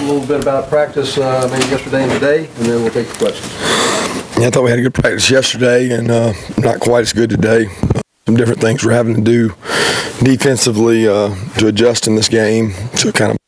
a little bit about practice maybe yesterday and today, and then we'll take the questions. Yeah, I thought we had a good practice yesterday and not quite as good today. Some different things we're having to do defensively to adjust in this game to kind of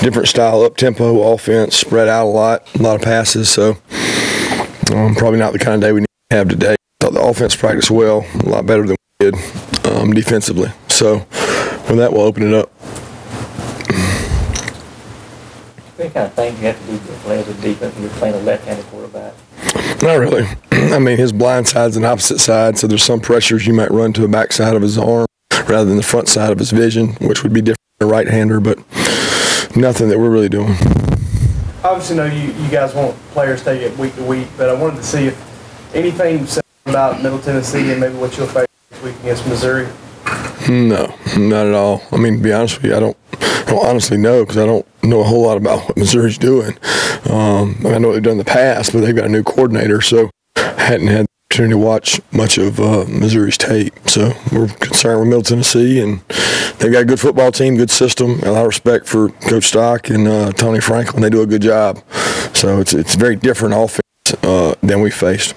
different style, up-tempo offense, spread out a lot of passes. So probably not the kind of day we need to have today. I thought the offense practiced well, a lot better than we did defensively. So with that, we'll open it up. What kind of things you have to do to play as a defense when you're playing a left-handed quarterback? Not really. I mean, his blind side's an opposite side, so there's some pressures you might run to the back side of his arm rather than the front side of his vision, which would be different than a right-hander, but nothing that we're really doing. Obviously, you guys want players to take it week to week, but I wanted to see if anything said about Middle Tennessee and maybe what you'll face this week against Missouri. No, not at all. I mean, to be honest with you, I don't honestly know because I don't know a whole lot about what Missouri's doing. I know what they've done in the past, but they've got a new coordinator, so I hadn't had the opportunity to watch much of Missouri's tape. So we're concerned with Middle Tennessee, and they've got a good football team, good system. A lot of respect for Coach Stock and Tony Franklin. They do a good job. So it's a very different offense than we faced.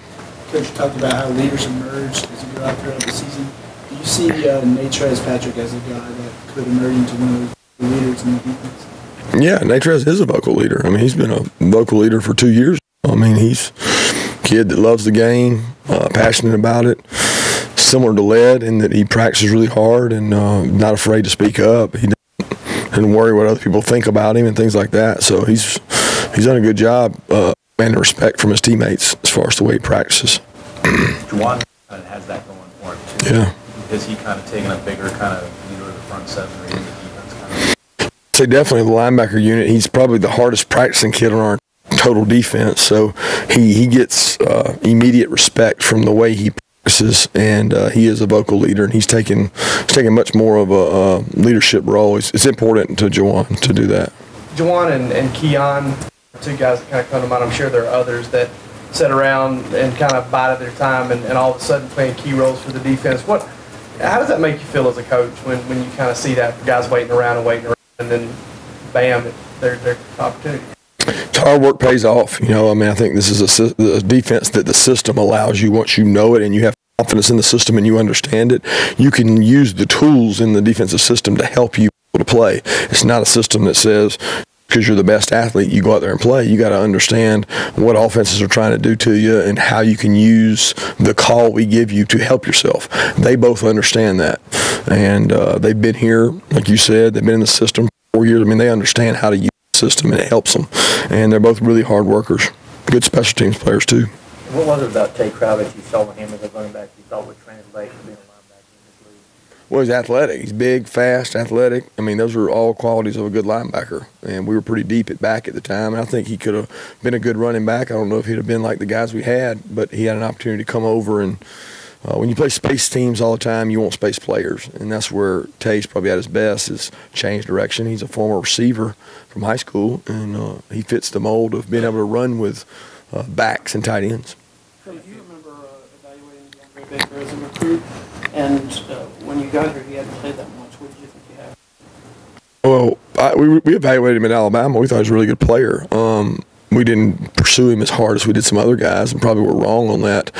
Coach talked about how leaders emerge as you go out throughout the season. Do you see Natrez Patrick as a guy that could emerge into one of the leaders in the defense? Yeah, Natrez is a vocal leader. I mean, he's been a vocal leader for 2 years. I mean, he's a kid that loves the game, passionate about it, similar to Led in that he practices really hard and not afraid to speak up. He doesn't worry what other people think about him and things like that. So he's done a good job and respect from his teammates as far as the way he practices. Juwan kind of has that going for him, too. Yeah. Has he kind of taken a bigger kind of leader of the front seven or even the defense kind of? I'd say definitely the linebacker unit. He's probably the hardest practicing kid on our total defense. So he gets immediate respect from the way he practices, and he is a vocal leader, and he's taking much more of a leadership role. It's important to Juwan to do that. Juwan and Keon are two guys that kind of come to mind. I'm sure there are others that sit around and kind of bided their time and all of a sudden playing key roles for the defense. How does that make you feel as a coach when you kind of see that guys waiting around and then bam, their opportunity? Hard work pays off. You know, I mean, I think this is a defense that the system allows you. Once you know it and you have confidence in the system and you understand it, you can use the tools in the defensive system to help you to play. It's not a system that says because you're the best athlete, you go out there and play. You got to understand what offenses are trying to do to you and how you can use the call we give you to help yourself. They both understand that, and they've been here, like you said. They've been in the system for 4 years. I mean, they understand how to use the system, and it helps them. And they're both really hard workers. Good special teams players too. What was it about Tay Kravitz you saw in him as a running back you thought would translate to being a linebacker in this league? Well, he's athletic. He's big, fast, athletic. I mean, those are all qualities of a good linebacker. And we were pretty deep at back at the time, and I think he could have been a good running back. I don't know if he'd have been like the guys we had, but he had an opportunity to come over. And when you play space teams all the time, you want space players. And that's where Tay's probably at his best, is change direction. He's a former receiver from high school, and he fits the mold of being able to run with backs and tight ends. So you remember evaluating DeAndre Baker as a recruit, and when you got here, he hadn't played that much. What did you think he had? Well, we evaluated him in Alabama. We thought he was a really good player. We didn't pursue him as hard as we did some other guys, and probably were wrong on that.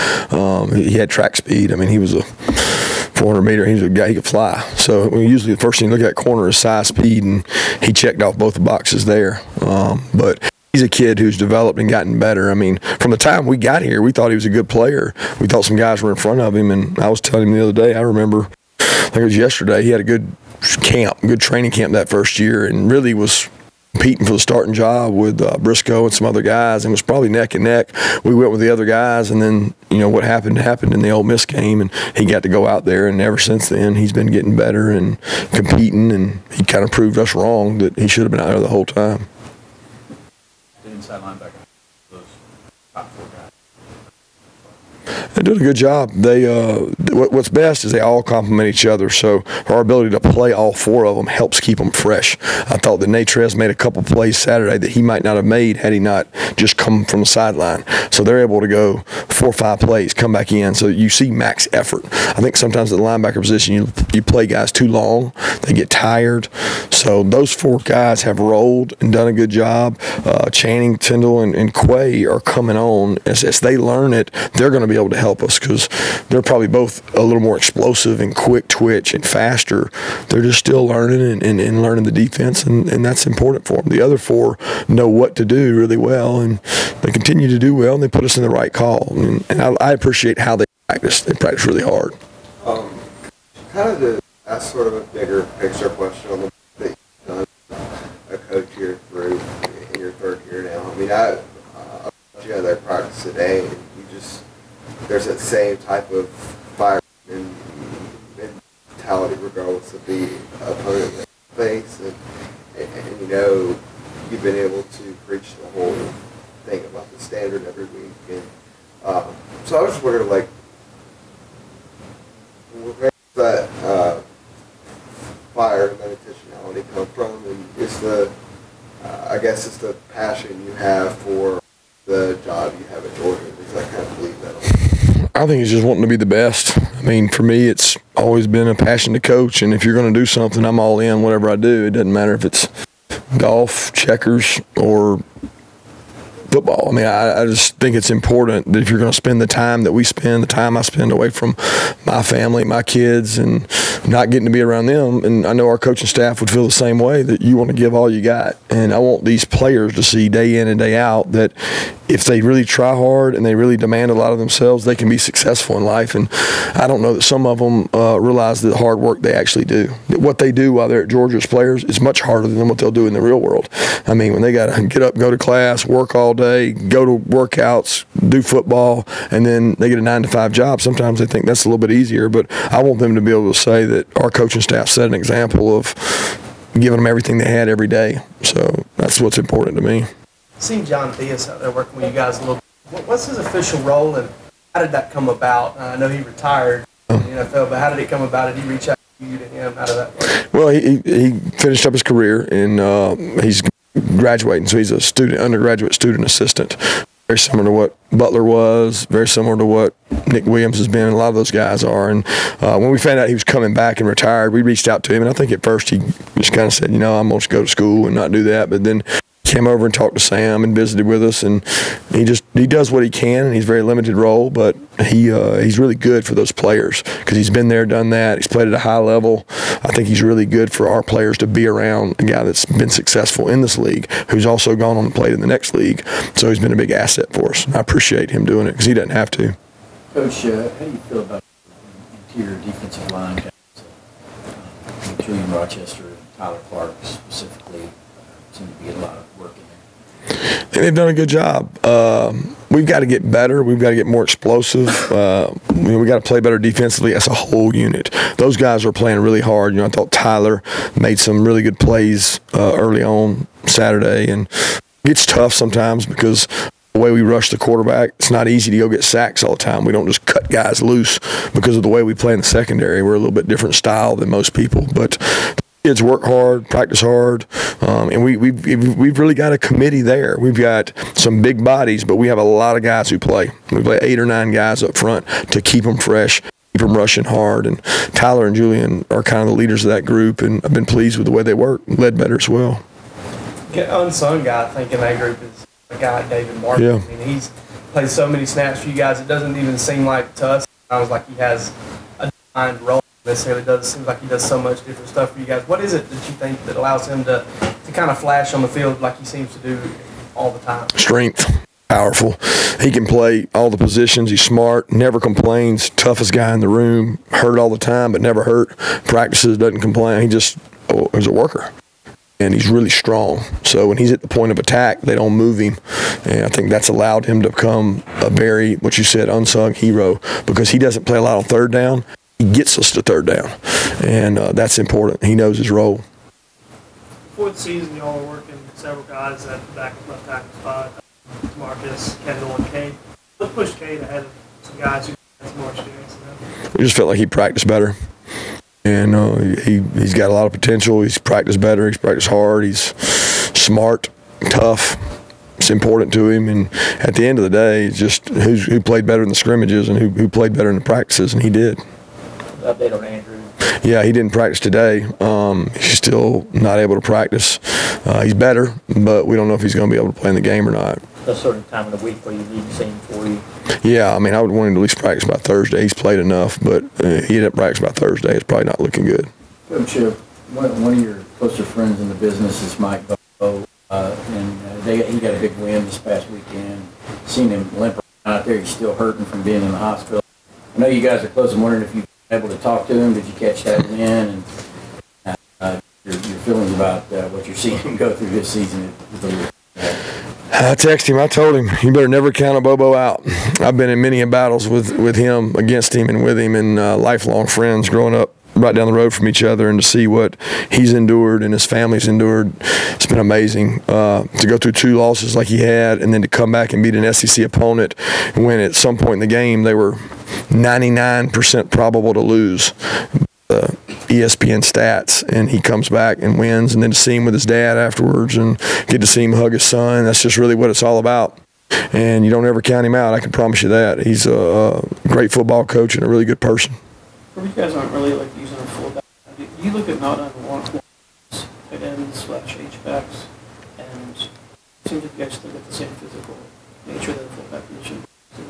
He had track speed. I mean, he was a 400-meter. He was a guy, he could fly. So usually the first thing you look at corner is size, speed, and he checked off both the boxes there. But he's a kid who's developed and gotten better. I mean, from the time we got here, we thought he was a good player. We thought some guys were in front of him, and I was telling him the other day, I remember, I think it was yesterday, he had a good training camp that first year, and really was competing for the starting job with Briscoe and some other guys, and was probably neck and neck. We went with the other guys, and then what happened in the Ole Miss game, and he got to go out there, and ever since then he's been getting better and competing, and he kind of proved us wrong that he should have been out there the whole time. The inside linebacker, those top four They're doing a good job. What's best is they all complement each other. So our ability to play all four of them helps keep them fresh. I thought that Natrez made a couple plays Saturday that he might not have made had he not just come from the sideline. So they're able to go 4 or 5 plays, come back in. So you see max effort. I think sometimes at the linebacker position you play guys too long, they get tired. So those 4 guys have rolled and done a good job. Channing, Tyndall, and Quay are coming on. As they learn it, they're going to be able to help us because they're probably both a little more explosive and quick twitch and faster. They're just still learning and learning the defense, and that's important for them. The other 4 know what to do really well, and they continue to do well, and they put us in the right call. And I appreciate how they practice. They practice really hard. Kind of to ask sort of a bigger picture question on the that you've done a coach here through in your 3rd year now. I mean, I you had that practice today, and there's that same type of fire and mentality regardless of the opponent that you face, and you know you've been able to preach the whole thing about the standard every week, and so I was just wondering, like, where does that fire and intentionality come from, and is I guess it's the passion you have for the job you have at Georgia. Does that kind of believe that? I think it's just wanting to be the best. I mean, for me, it's always been a passion to coach, and if you're going to do something, I'm all in. Whatever I do, it doesn't matter if it's golf, checkers, or football. I mean, I just think it's important that if you're going to spend the time that we spend, the time I spend away from my family, my kids, and not getting to be around them, and I know our coaching staff would feel the same way, that you want to give all you got. And I want these players to see day in and day out that if they really try hard and they really demand a lot of themselves, they can be successful in life. And I don't know that some of them realize the hard work they actually do. That what they do while they're at Georgia as players is much harder than what they'll do in the real world. I mean, when they got to get up, go to class, work all day, go to workouts, do football, and then they get a 9-to-5 job, sometimes they think that's a little bit easier. But I want them to be able to say that our coaching staff set an example of giving them everything they had every day. So that's what's important to me. Seen John Theus out there working with you guys a little bit. What's his official role, and how did that come about? I know he retired in the NFL, but how did it come about? Did he reach out to you, to him? How did that work? Well, he finished up his career, and he's graduating, so he's a undergraduate student assistant. Very similar to what Butler was, very similar to what Nick Williams has been, and a lot of those guys are. And when we found out he was coming back and retired, we reached out to him, and I think at first he just kind of said, I'm going to go to school and not do that. But then came over and talked to Sam and visited with us, and he does what he can, and he's a very limited role, but he's really good for those players because he's been there, done that. He's played at a high level. I think he's really good for our players to be around a guy that's been successful in this league, who's also gone on and played in the next league. So he's been a big asset for us. I appreciate him doing it because he doesn't have to. Coach, how do you feel about interior defensive line guys? Julian Rochester and Tyler Clark specifically seem to be a lot of work in there. And they've done a good job. We've got to get better. We've got to get more explosive. We've got to play better defensively as a whole unit. Those guys are playing really hard. I thought Tyler made some really good plays early on Saturday, and it's tough sometimes because the way we rush the quarterback, it's not easy to go get sacks all the time. We don't just cut guys loose because of the way we play in the secondary. We're a little bit different style than most people, but kids work hard, practice hard, and we've really got a committee there. We've got some big bodies, but we have a lot of guys who play. We play 8 or 9 guys up front to keep them fresh, keep them rushing hard, and Tyler and Julian are kind of the leaders of that group, and I've been pleased with the way they work. Led better as well. Unsung guy, I think, in that group is a guy like David Martin. Yeah. I mean, he's played so many snaps for you guys. It doesn't even seem like to us sometimes like he has a defined role. Necessarily does. It seems like he does so much different stuff for you guys. What is it that you think that allows him to kind of flash on the field like he seems to do all the time? Strength. Powerful. He can play all the positions. He's smart, never complains, toughest guy in the room, hurt all the time but never hurt, practices, doesn't complain. He just is a worker. And he's really strong. So when he's at the point of attack, they don't move him. And I think that's allowed him to become a very, what you said, unsung hero because he doesn't play a lot on third down. He gets us to third down, and that's important. He knows his role. Before the season, y'all were working several guys at the back left tackle spot, Marcus, Kendall, and Cade. What pushed Cade ahead of some guys who more experience than him? We just felt like he practiced better. And he's got a lot of potential. He's practiced better. He's practiced hard. He's smart, tough. It's important to him. And at the end of the day, it's just who played better in the scrimmages and who played better in the practices, and he did. Update on Andrew. Yeah, he didn't practice today. He's still not able to practice. He's better, but we don't know if he's going to be able to play in the game or not. A certain time of the week where you need to see him for you. Yeah, I mean, I would want him to at least practice by Thursday. He's played enough, but he didn't practice by Thursday. It's probably not looking good. Coach, one of your closer friends in the business is Mike Bobo, and he got a big win this past weekend. Seen him limp out there. He's still hurting from being in the hospital. I know you guys are close. I'm wondering if you've been able to talk to him. Did you catch that win? And your feelings about what you're seeing him go through this season with the I texted him. I told him, you better never count a Bobo out. I've been in many battles with him, against him, and with him, and lifelong friends growing up right down the road from each other, and to see what he's endured and his family's endured, it's been amazing. To go through 2 losses like he had, and then to come back and beat an SEC opponent when at some point in the game they were 99% probable to lose. ESPN stats, and he comes back and wins, and then to see him with his dad afterwards and get to see him hug his son, that's just really what it's all about. And you don't ever count him out, I can promise you that. He's a great football coach and a really good person. You guys aren't really like using a fullback. You look at not unwanted tight ends / H-backs, and it seems like you guys still get the same physical nature that a fullback position does.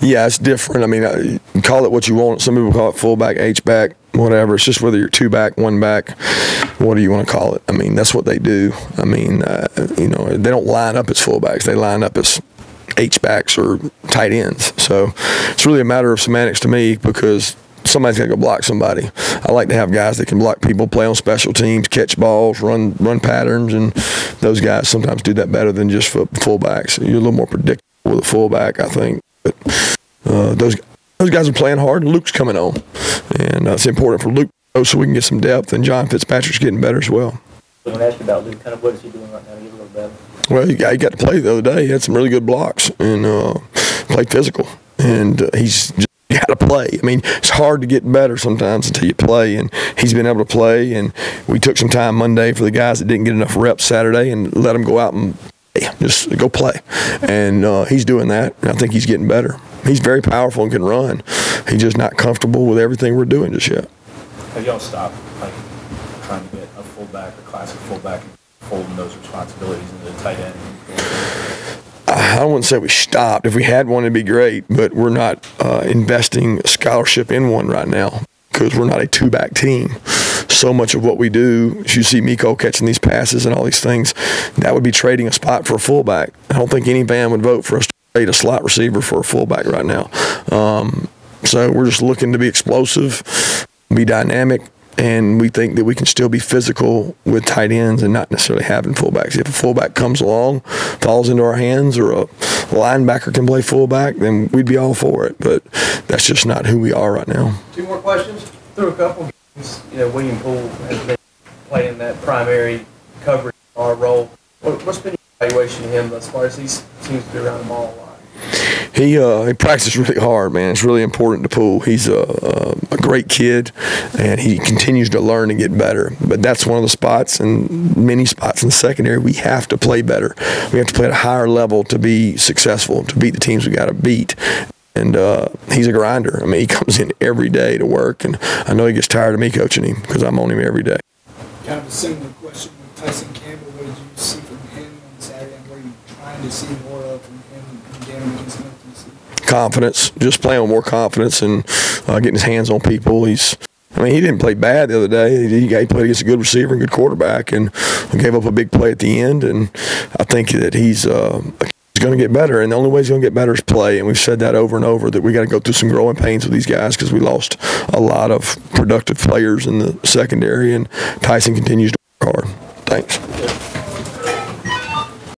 Yeah, it's different. I mean, call it what you want. Some people call it fullback, H-back, whatever. It's just whether you're 2-back, 1-back, what do you want to call it? I mean, that's what they do. I mean, they don't line up as fullbacks. They line up as H-backs or tight ends. So it's really a matter of semantics to me, because somebody's got to go block somebody. I like to have guys that can block people, play on special teams, catch balls, run patterns, and those guys sometimes do that better than just fullbacks. You're a little more predictable with a fullback, I think. But those guys are playing hard, and Luke's coming on. And it's important for Luke so we can get some depth, and John Fitzpatrick's getting better as well. I want to ask you about Luke. Kind of what is he doing right now to get a little better? Well, he got to play the other day. He had some really good blocks and played physical. And he's just got to play. I mean, it's hard to get better sometimes until you play, and he's been able to play. And we took some time Monday for the guys that didn't get enough reps Saturday and let them go out and just go play. And he's doing that, and I think he's getting better. He's very powerful and can run. He's just not comfortable with everything we're doing just yet. Have y'all stopped trying to get a fullback, a classic fullback, and folding those responsibilities into the tight end? I wouldn't say we stopped. If we had one, it'd be great, but we're not investing a scholarship in one right now because we're not a 2-back team. So much of what we do, as you see Miko catching these passes and all these things, that would be trading a spot for a fullback. I don't think any fan would vote for us to trade a slot receiver for a fullback right now. So we're just looking to be explosive, be dynamic, and we think that we can still be physical with tight ends and not necessarily having fullbacks. If a fullback comes along, falls into our hands, or a linebacker can play fullback, then we'd be all for it. But that's just not who we are right now. 2 more questions. Through a couple games, William Poole has been playing that primary coverage role. What's been your evaluation of him thus far, as he seems to be around the ball a lot? He practices really hard, man. It's really important to Poole. He's a great kid, and he continues to learn and get better. But that's one of the spots, and many spots in the secondary, we have to play better. We have to play at a higher level to be successful, to beat the teams we got to beat. And he's a grinder. I mean, he comes in every day to work, and I know he gets tired of me coaching him because I'm on him every day. Kind of a similar question with Tyson Campbell. What did you see from him on Saturday, and what are you trying to see more of from him in the game against Memphis? Confidence, just playing with more confidence and getting his hands on people. He didn't play bad the other day. He played against a good receiver and good quarterback, and gave up a big play at the end. And I think that he's going to get better, and the only way he's going to get better is play. And we've said that over and over, that we got to go through some growing pains with these guys because we lost a lot of productive players in the secondary, and Tyson continues to work hard. Thanks.